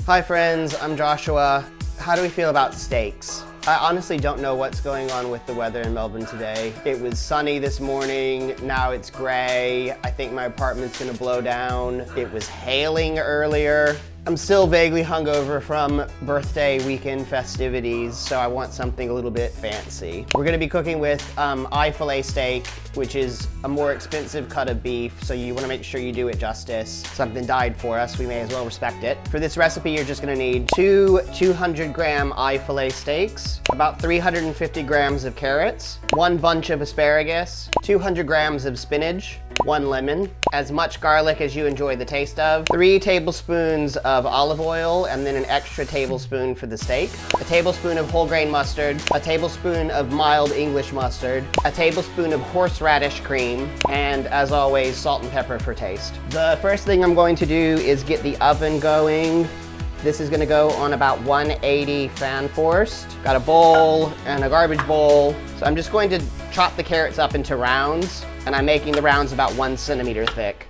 Hi friends, I'm Joshua. How do we feel about steaks? I honestly don't know what's going on with the weather in Melbourne today. It was sunny this morning, now it's gray. I think my apartment's gonna blow down. It was hailing earlier. I'm still vaguely hungover from birthday weekend festivities, so I want something a little bit fancy. We're gonna be cooking with fillet steak, which is a more expensive cut of beef, so you wanna make sure you do it justice. Something died for us, we may as well respect it. For this recipe, you're just gonna need two 200-gram fillet steaks, about 350 grams of carrots, one bunch of asparagus, 200 grams of spinach, one lemon, as much garlic as you enjoy the taste of, 3 tablespoons of olive oil, and then an extra tablespoon for the steak, a tablespoon of whole grain mustard, a tablespoon of mild English mustard, a tablespoon of horseradish cream, and as always, salt and pepper for taste. The first thing I'm going to do is get the oven going. This is gonna go on about 180 fan forced. Got a bowl and a garbage bowl. So I'm just going to chop the carrots up into rounds, and I'm making the rounds about 1 centimeter thick.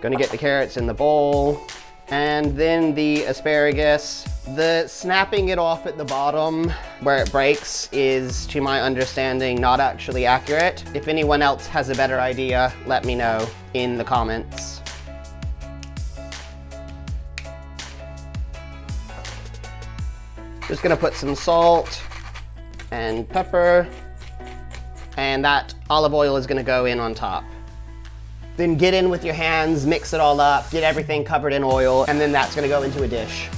Gonna get the carrots in the bowl, and then the asparagus. The snapping it off at the bottom where it breaks is, to my understanding, not actually accurate. If anyone else has a better idea, let me know in the comments. Just gonna put some salt and pepper, and that olive oil is gonna go in on top. Then get in with your hands, mix it all up, get everything covered in oil, and then that's gonna go into a dish.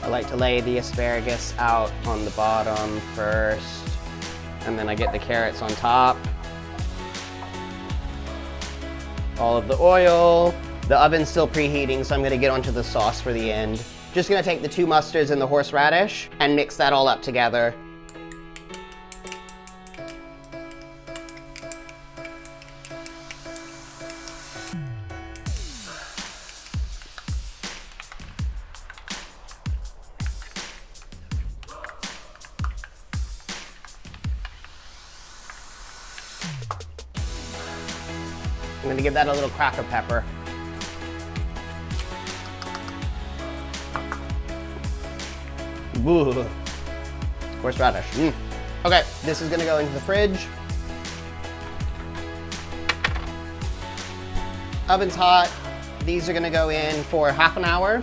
I like to lay the asparagus out on the bottom first, and then I get the carrots on top. All of the oil. The oven's still preheating, so I'm gonna get onto the sauce for the end. Just gonna take the 2 mustards and the horseradish and mix that all up together. I'm gonna give that a little crack of pepper. Ooh, horseradish. Okay, this is gonna go into the fridge. Oven's hot. These are gonna go in for half an hour.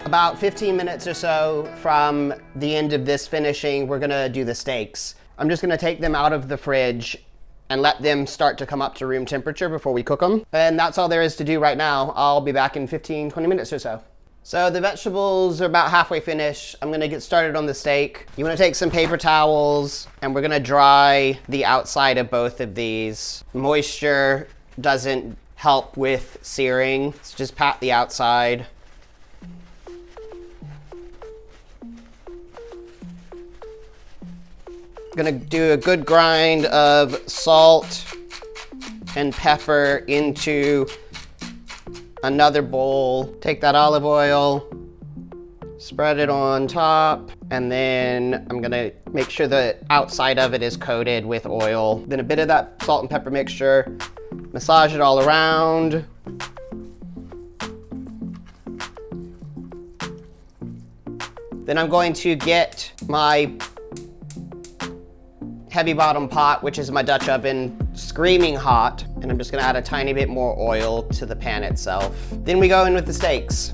About 15 minutes or so from the end of this finishing, we're gonna do the steaks. I'm just gonna take them out of the fridge and let them start to come up to room temperature before we cook them. And that's all there is to do right now. I'll be back in 15, 20 minutes or so. So the vegetables are about halfway finished. I'm gonna get started on the steak. You wanna take some paper towels, and we're gonna dry the outside of both of these. Moisture doesn't help with searing, so just pat the outside. Gonna do a good grind of salt and pepper into another bowl. Take that olive oil, spread it on top, and then I'm gonna make sure the outside of it is coated with oil. Then a bit of that salt and pepper mixture, massage it all around. Then I'm going to get my heavy bottom pot, which is my Dutch oven, screaming hot, and I'm just gonna add a tiny bit more oil to the pan itself. Then we go in with the steaks.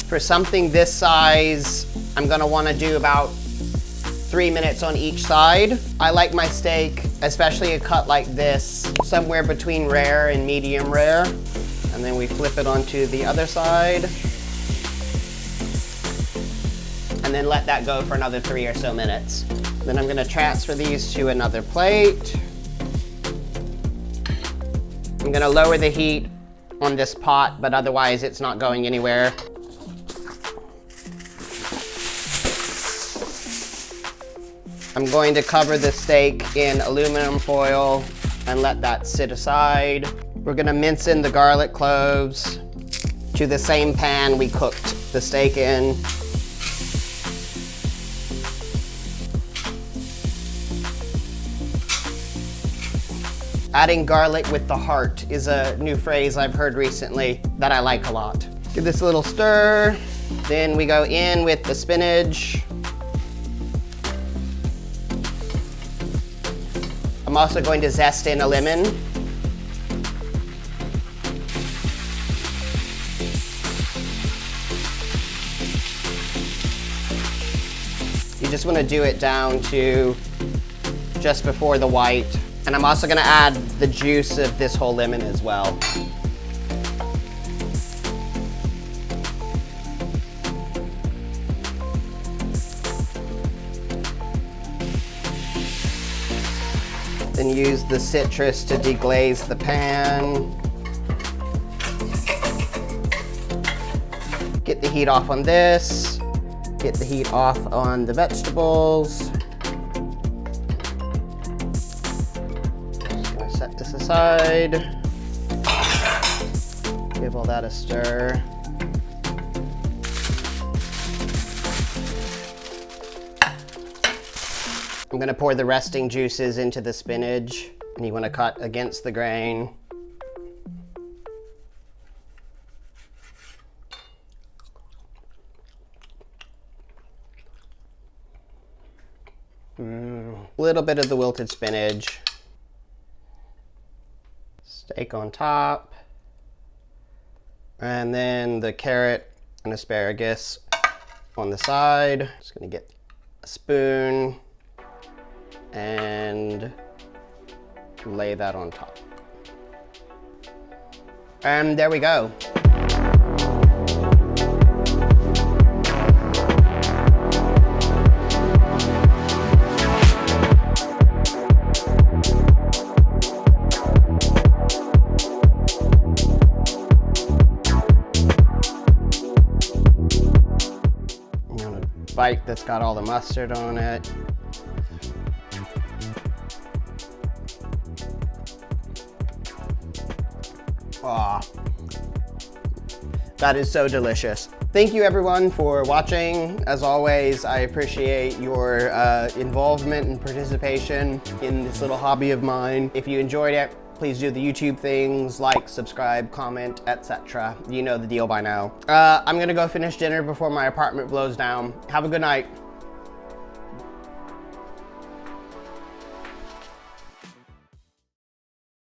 For something this size, I'm gonna wanna do about 3 minutes on each side. I like my steak, especially a cut like this, somewhere between rare and medium rare. And then we flip it onto the other side. And then let that go for another 3 or so minutes. Then I'm gonna transfer these to another plate. I'm gonna lower the heat on this pot, but otherwise it's not going anywhere. I'm going to cover the steak in aluminum foil and let that sit aside. We're gonna mince in the garlic cloves to the same pan we cooked the steak in. Adding garlic with the heart is a new phrase I've heard recently that I like a lot. Give this a little stir. Then we go in with the spinach. I'm also going to zest in a lemon. You just want to do it down to just before the white. And I'm also going to add the juice of this whole lemon as well. Then use the citrus to deglaze the pan. Get the heat off on this. Get the heat off on the vegetables. Just gonna set this aside. Give all that a stir. I'm gonna pour the resting juices into the spinach, and you wanna cut against the grain. A little bit of the wilted spinach. Steak on top. And then the carrot and asparagus on the side. Just gonna get a spoon and lay that on top. And there we go. I'm gonna bite that's got all the mustard on it. Ah, that is so delicious. Thank you everyone for watching. As always, I appreciate your involvement and participation in this little hobby of mine. If you enjoyed it, please do the YouTube things, like, subscribe, comment, etc. You know the deal by now. I'm gonna go finish dinner before my apartment blows down. Have a good night.